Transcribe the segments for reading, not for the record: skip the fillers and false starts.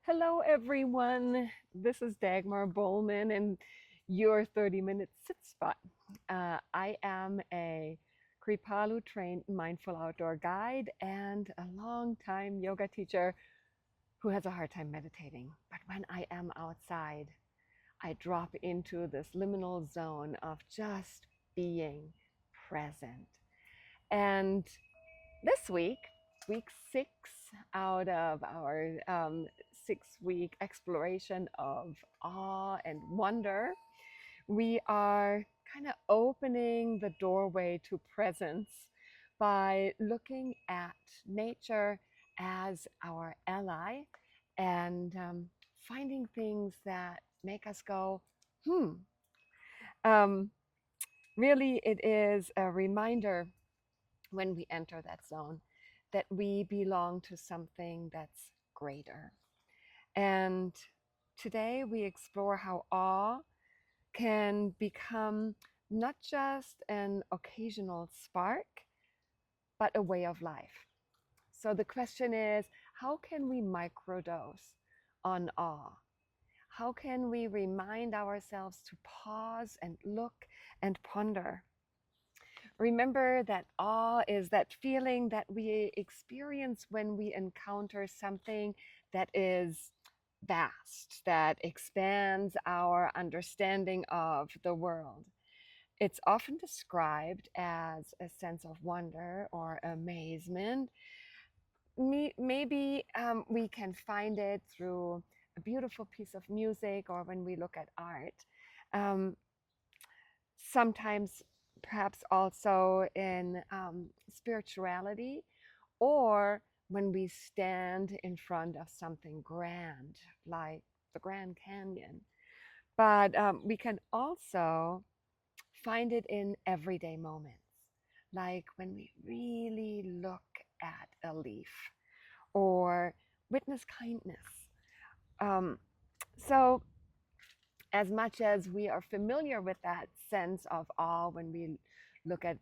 Hello, everyone. This is Dagmar Bohlmann and your 30-minute sit spot. I am a Kripalu trained mindful outdoor guide and a long-time yoga teacher who has a hard time meditating. But when I am outside, I drop into this liminal zone of just being present. And this week, week 6 out of our 6-week exploration of awe and wonder, we are kind of opening the doorway to presence by looking at nature as our ally and finding things that make us go, hmm. Um, really, it is a reminder when we enter that zone that we belong to something that's greater. And today we explore how awe can become not just an occasional spark, but a way of life. So the question is, how can we microdose on awe? How can we remind ourselves to pause and look and ponder? Remember that awe is that feeling that we experience when we encounter something that is vast, that expands our understanding of the world. It's often described as a sense of wonder or amazement. Maybe we can find it through a beautiful piece of music or when we look at art. Um, Sometimes perhaps also in spirituality, or when we stand in front of something grand like the Grand Canyon. But we can also find it in everyday moments, like when we really look at a leaf or witness kindness. Um, so as much as we are familiar with that sense of awe when we look at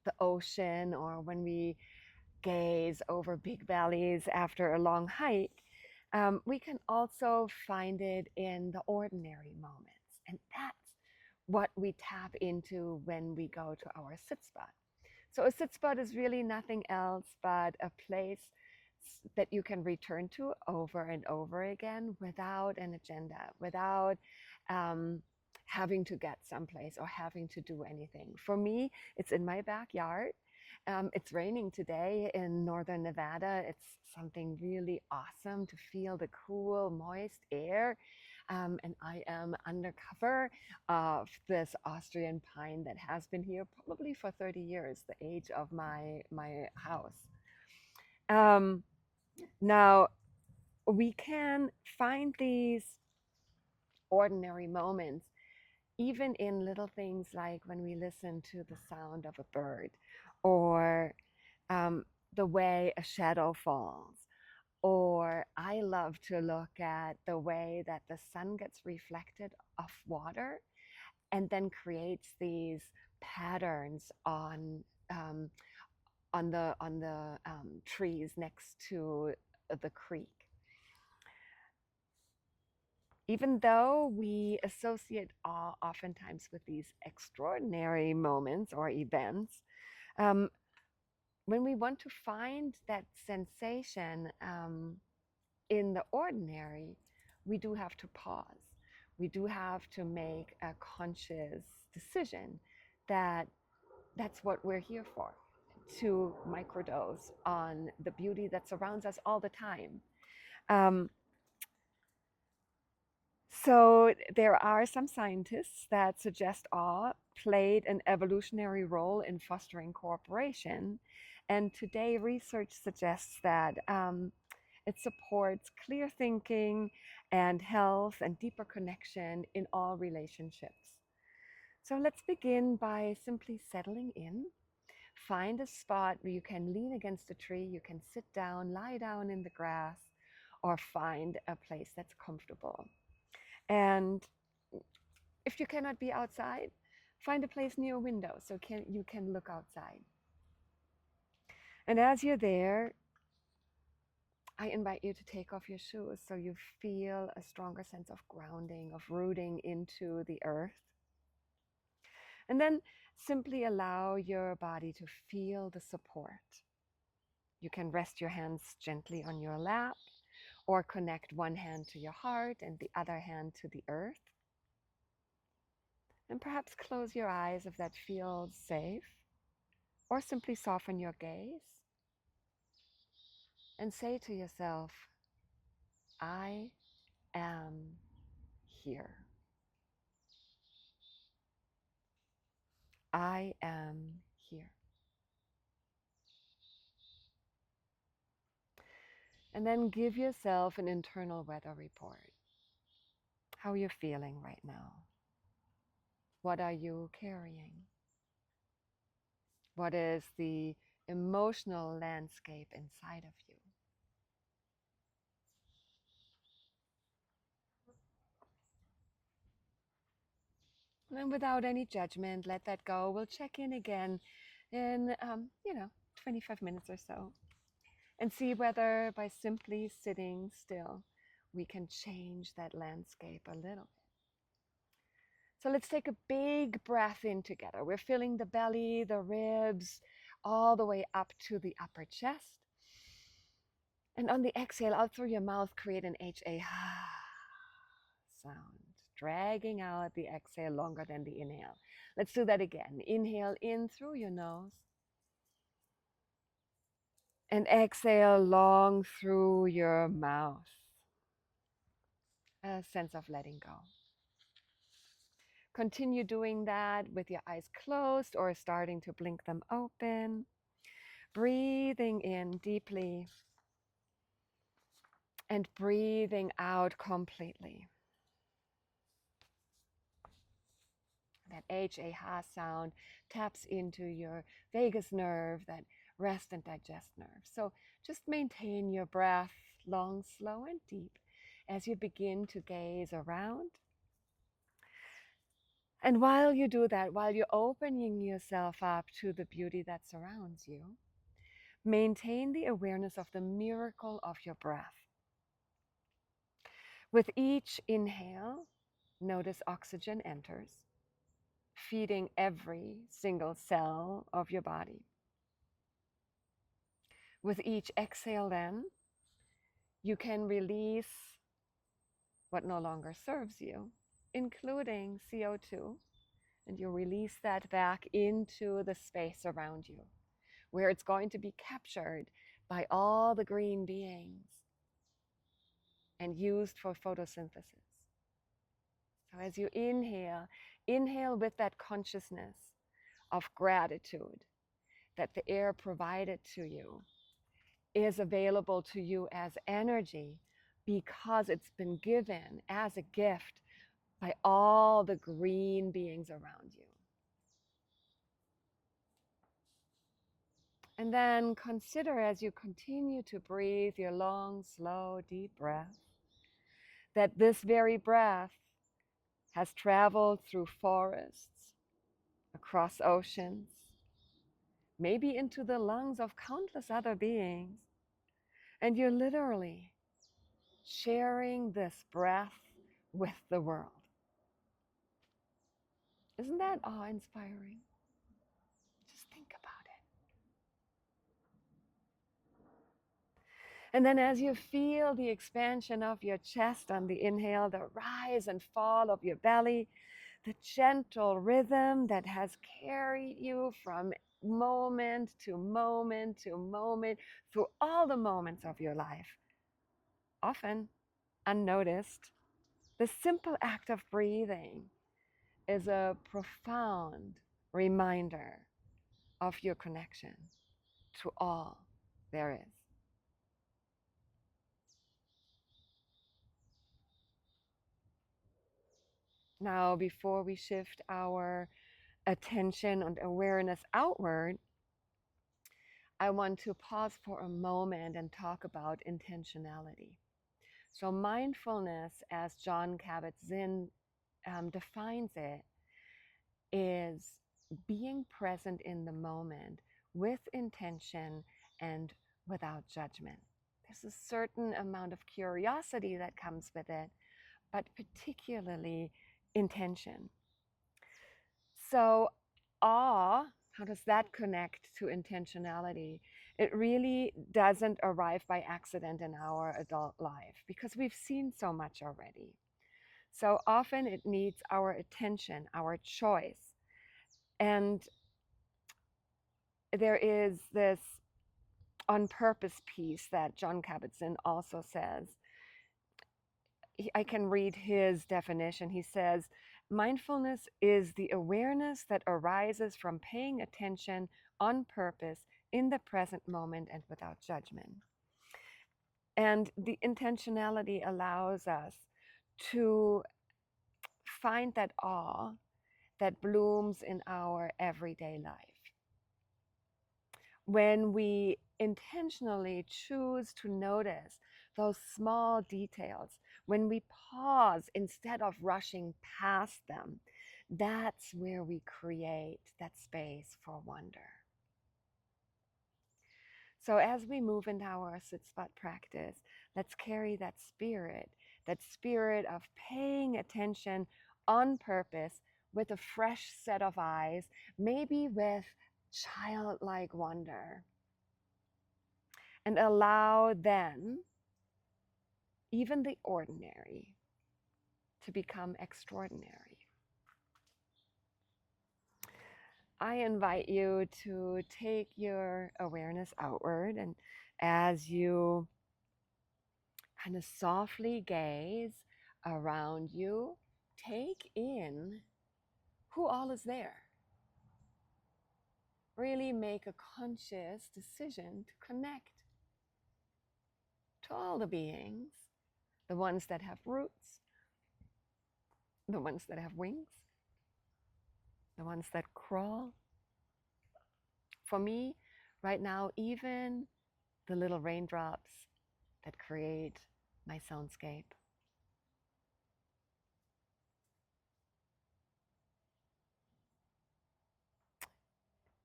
the ocean or when we gaze over big valleys after a long hike, we can also find it in the ordinary moments. And that's what we tap into when we go to our sit spot. So a sit spot is really nothing else but a place that you can return to over and over again without an agenda, without um, having to get someplace or having to do anything. For me, it's in my backyard. It's raining today in northern Nevada. It's something really awesome to feel the cool, moist air. And I am under cover of this Austrian pine that has been here probably for 30 years, the age of my house. Um, Now, we can find these ordinary moments even in little things like when we listen to the sound of a bird or um, the way a shadow falls. Or I love to look at the way that the sun gets reflected off water and then creates these patterns um, on the trees next to the creek. Even though we associate awe oftentimes with these extraordinary moments or events, um, when we want to find that sensation in the ordinary, we do have to pause. We do have to make a conscious decision that that's what we're here for, to microdose on the beauty that surrounds us all the time. Um, So there are some scientists that suggest awe played an evolutionary role in fostering cooperation. And today research suggests that it supports clear thinking and health and deeper connection in all relationships. So let's begin by simply settling in. Find a spot where you can lean against a tree, you can sit down, lie down in the grass, or find a place that's comfortable. And if you cannot be outside, find a place near a window so you can look outside. And as you're there, I invite you to take off your shoes so you feel a stronger sense of grounding, of rooting into the earth. And then simply allow your body to feel the support. You can rest your hands gently on your lap or connect one hand to your heart and the other hand to the earth. And perhaps close your eyes if that feels safe, or simply soften your gaze and say to yourself, I am here. I am here. And then give yourself an internal weather report. How are you feeling right now? What are you carrying? What is the emotional landscape inside of you? And then without any judgment, let that go. We'll check in again in, 25 minutes or so and see whether by simply sitting still, we can change that landscape a little bit. So let's take a big breath in together. We're filling the belly, the ribs, all the way up to the upper chest. And on the exhale, out through your mouth, create an HA sound, dragging out the exhale longer than the inhale. Let's do that again. Inhale in through your nose. And exhale long through your mouth. A sense of letting go. Continue doing that with your eyes closed or starting to blink them open. Breathing in deeply and breathing out completely. That H-A-ha sound taps into your vagus nerve, that rest and digest nerve. So just maintain your breath long, slow, and deep as you begin to gaze around. And while you do that, while you're opening yourself up to the beauty that surrounds you, maintain the awareness of the miracle of your breath. With each inhale, notice oxygen enters, feeding every single cell of your body. With each exhale then, you can release what no longer serves you, including CO2, and you release that back into the space around you, where it's going to be captured by all the green beings and used for photosynthesis. So as you inhale, inhale with that consciousness of gratitude that the air provided to you is available to you as energy because it's been given as a gift by all the green beings around you. And then consider, as you continue to breathe your long, slow, deep breath, that this very breath has traveled through forests, across oceans, maybe into the lungs of countless other beings. And you're literally sharing this breath with the world. Isn't that awe-inspiring? Just think about it. And then as you feel the expansion of your chest on the inhale, the rise and fall of your belly, the gentle rhythm that has carried you from moment to moment to moment through all the moments of your life, often unnoticed, the simple act of breathing is a profound reminder of your connection to all there is. Now, before we shift our attention and awareness outward, I want to pause for a moment and talk about intentionality. So mindfulness, as John Kabat-Zinn defines it, is being present in the moment with intention and without judgment. there's a certain amount of curiosity that comes with it, but particularly intention. So, awe, how does that connect to intentionality? It really doesn't arrive by accident in our adult life because we've seen so much already. So often it needs our attention, our choice. And there is this on purpose piece that John Kabat-Zinn also says. I can read his definition. He says, mindfulness is the awareness that arises from paying attention on purpose in the present moment and without judgment. And the intentionality allows us to find that awe that blooms in our everyday life. When we intentionally choose to notice those small details, when we pause instead of rushing past them, that's where we create that space for wonder. So as we move into our sit spot practice, let's carry that spirit of paying attention on purpose with a fresh set of eyes, maybe with childlike wonder. And allow then even the ordinary to become extraordinary. I invite you to take your awareness outward, and as you kind of softly gaze around you, take in who all is there. Really make a conscious decision to connect to all the beings, the ones that have roots, the ones that have wings, the ones that crawl. For me, right now, even the little raindrops that create my soundscape.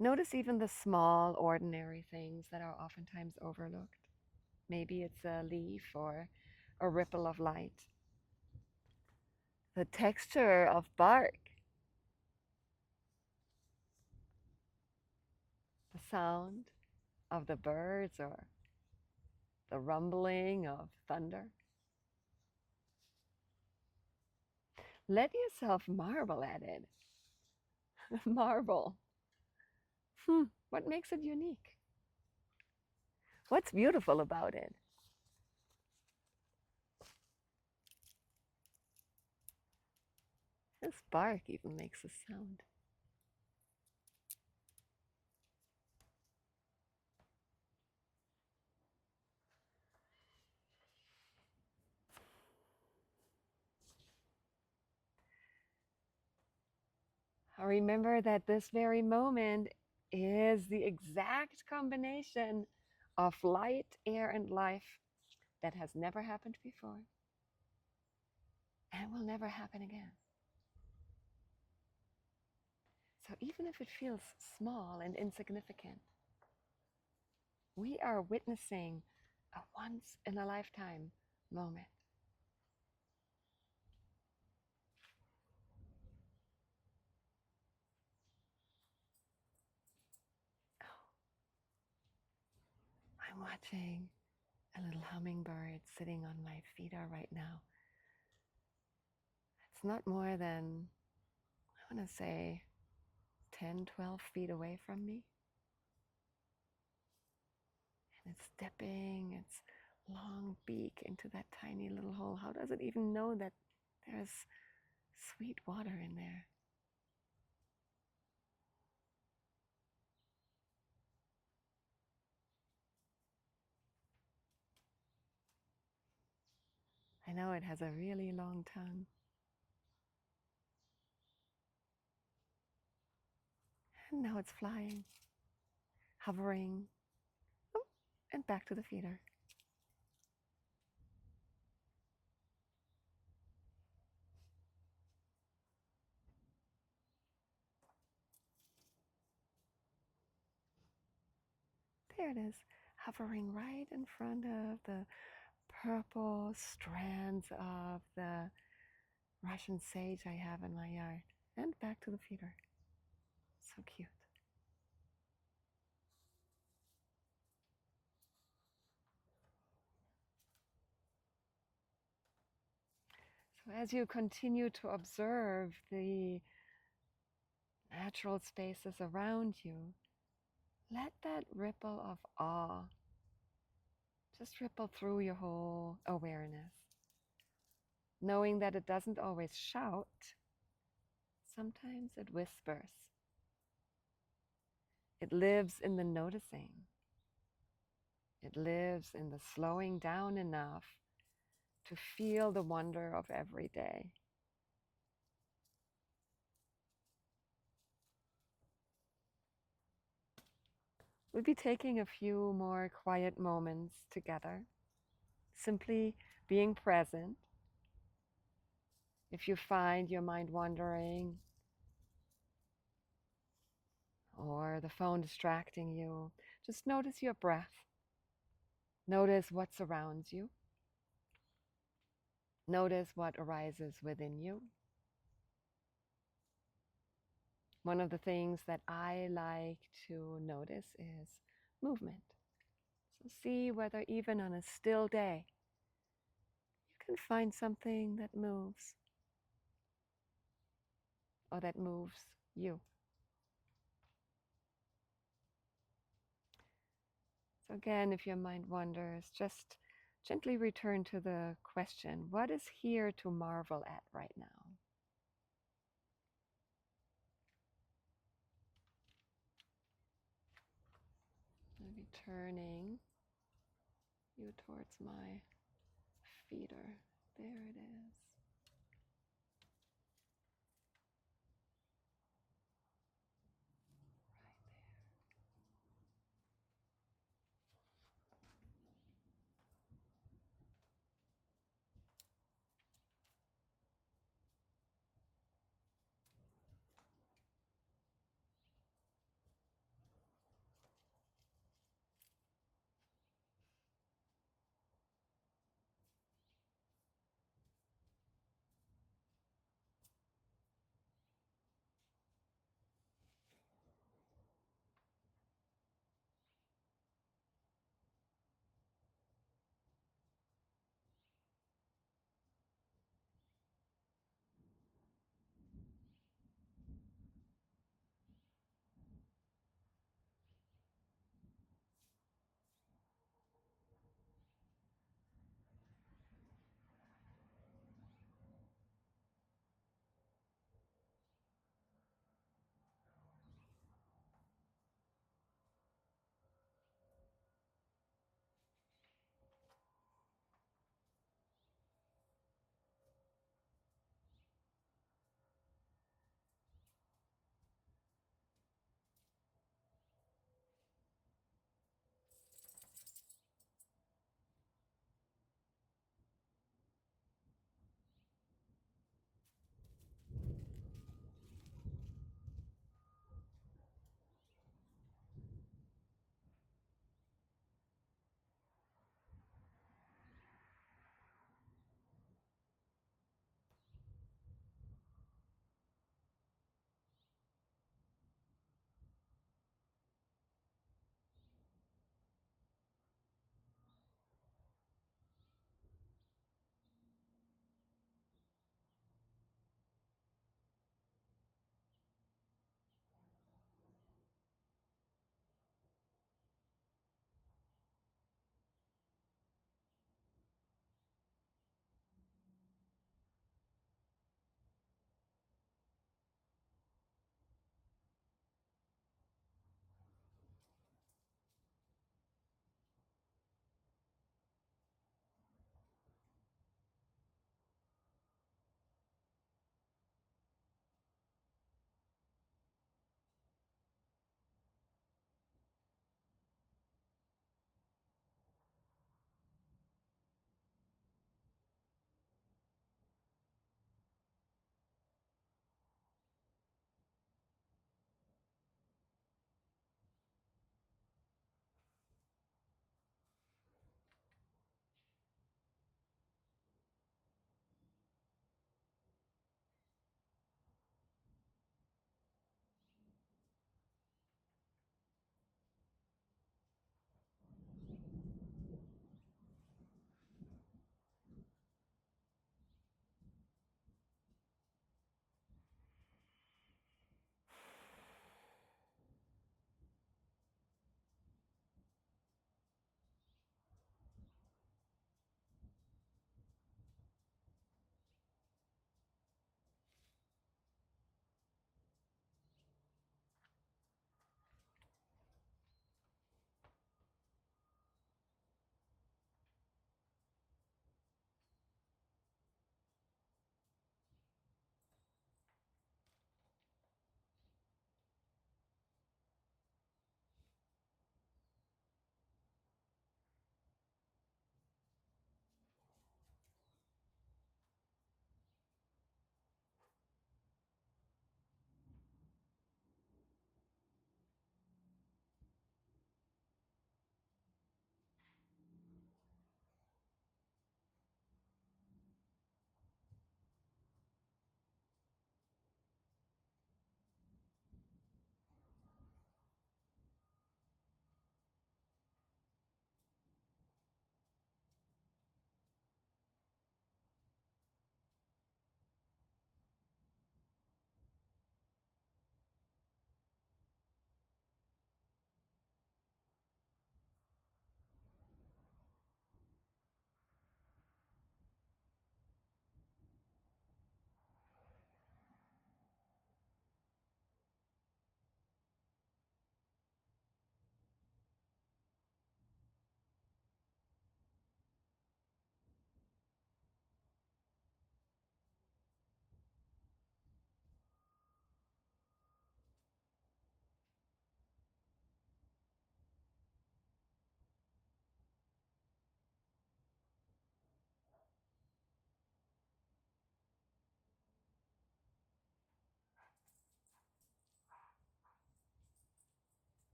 Notice even the small, ordinary things that are oftentimes overlooked. Maybe it's a leaf or a ripple of light. The texture of bark. The sound of the birds or the rumbling of thunder. Let yourself marvel at it. Marvel. What makes it unique? What's beautiful about it? This bark even makes a sound. Remember that this very moment is the exact combination of light, air, and life that has never happened before and will never happen again. So even if it feels small and insignificant, we are witnessing a once-in-a-lifetime moment. I'm watching a little hummingbird sitting on my feeder right now. It's not more than, I want to say, 10, 12 feet away from me. And it's dipping its long beak into that tiny little hole. How does it even know that there's sweet water in there? I know it has a really long tongue. And now it's flying, hovering, and back to the feeder. There it is, hovering right in front of the purple strands of the Russian sage I have in my yard. And back to the feeder. So cute. So as you continue to observe the natural spaces around you, let that ripple of awe just ripple through your whole awareness, knowing that it doesn't always shout, sometimes it whispers. It lives in the noticing. It lives in the slowing down enough to feel the wonder of every day. We'll be taking a few more quiet moments together, simply being present. If you find your mind wandering or the phone distracting you, just notice your breath. Notice what surrounds you. Notice what arises within you. One of the things that I like to notice is movement. So see whether even on a still day, you can find something that moves or that moves you. So again, if your mind wanders, just gently return to the question, what is here to marvel at right now? Maybe turning you towards my feeder. There it is.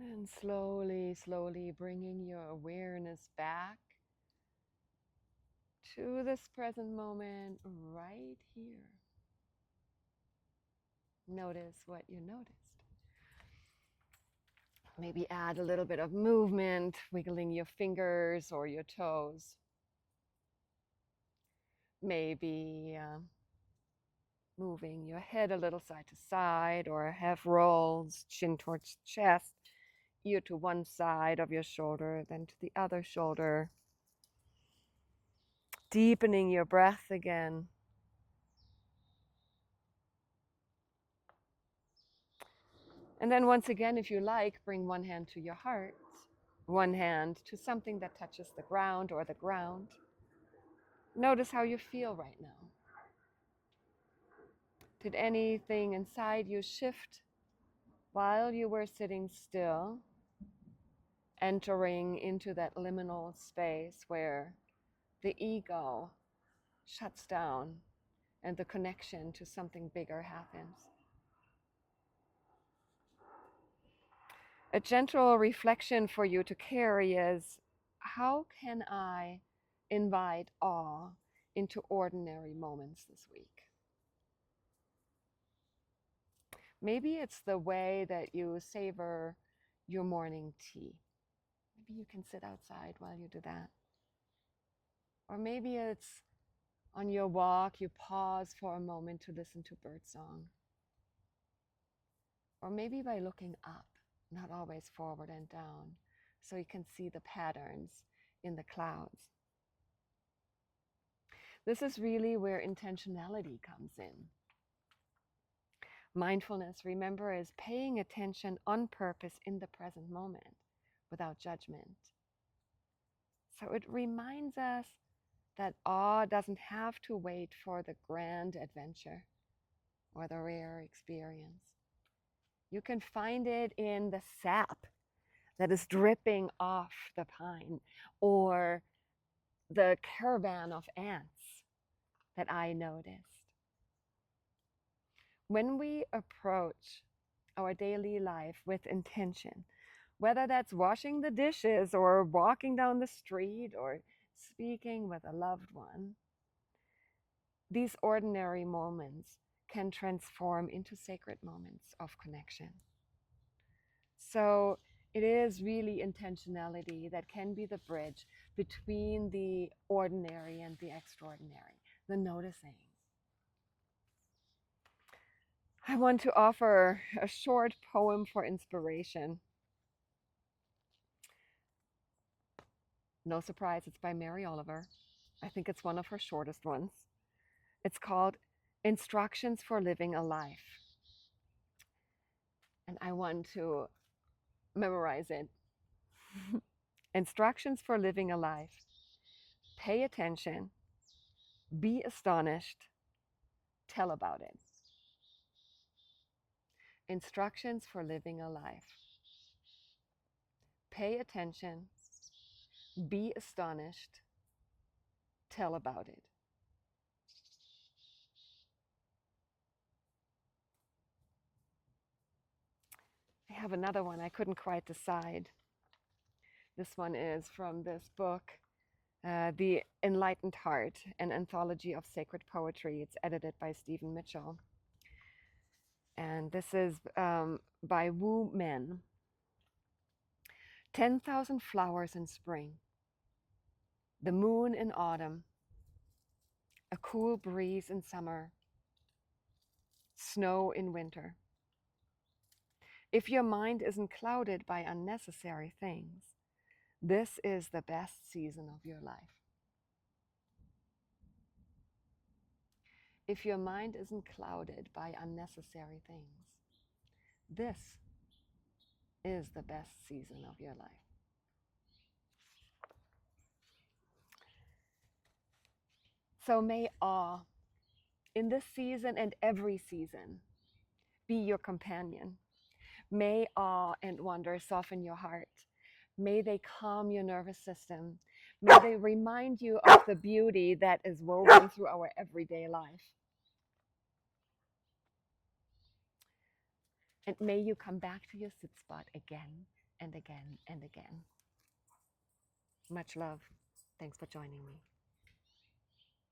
And slowly, slowly bringing your awareness back to this present moment right here. Notice what you noticed. Maybe add a little bit of movement, wiggling your fingers or your toes. Maybe moving your head a little side to side or half rolls, chin towards chest, ear to one side of your shoulder, then to the other shoulder. Deepening your breath again. And then once again, if you like, bring one hand to your heart, one hand to something that touches the ground or the ground. Notice how you feel right now. Did anything inside you shift while you were sitting still, entering into that liminal space where the ego shuts down and the connection to something bigger happens? A gentle reflection for you to carry is, how can I invite awe into ordinary moments this week? Maybe it's the way that you savor your morning tea. Maybe you can sit outside while you do that. Or maybe it's on your walk, you pause for a moment to listen to birdsong. Or maybe by looking up, not always forward and down, so you can see the patterns in the clouds. This is really where intentionality comes in. Mindfulness, remember, is paying attention on purpose in the present moment without judgment. So it reminds us that awe doesn't have to wait for the grand adventure or the rare experience. You can find it in the sap that is dripping off the pine, or the caravan of ants that I noticed. When we approach our daily life with intention, whether that's washing the dishes or walking down the street or speaking with a loved one, these ordinary moments can transform into sacred moments of connection. So it is really intentionality that can be the bridge between the ordinary and the extraordinary, the noticing. I want to offer a short poem for inspiration. No surprise, it's by Mary Oliver. I think it's one of her shortest ones. It's called Instructions for Living a Life. And I want to memorize it. Instructions for living a life. Pay attention. Be astonished. Tell about it. Instructions for living a life. Pay attention. Be astonished. Tell about it. I have another one I couldn't quite decide. This one is from this book, The Enlightened Heart, an anthology of sacred poetry. It's edited by Stephen Mitchell. And this is by Wu Men. 10,000 flowers in spring, the moon in autumn, a cool breeze in summer, snow in winter. If your mind isn't clouded by unnecessary things, this is the best season of your life. If your mind isn't clouded by unnecessary things, this is the best season of your life. So may awe, in this season and every season, be your companion. May awe and wonder soften your heart. May they calm your nervous system. May they remind you of the beauty that is woven through our everyday life. And may you come back to your sit spot again and again and again. Much love. Thanks for joining me.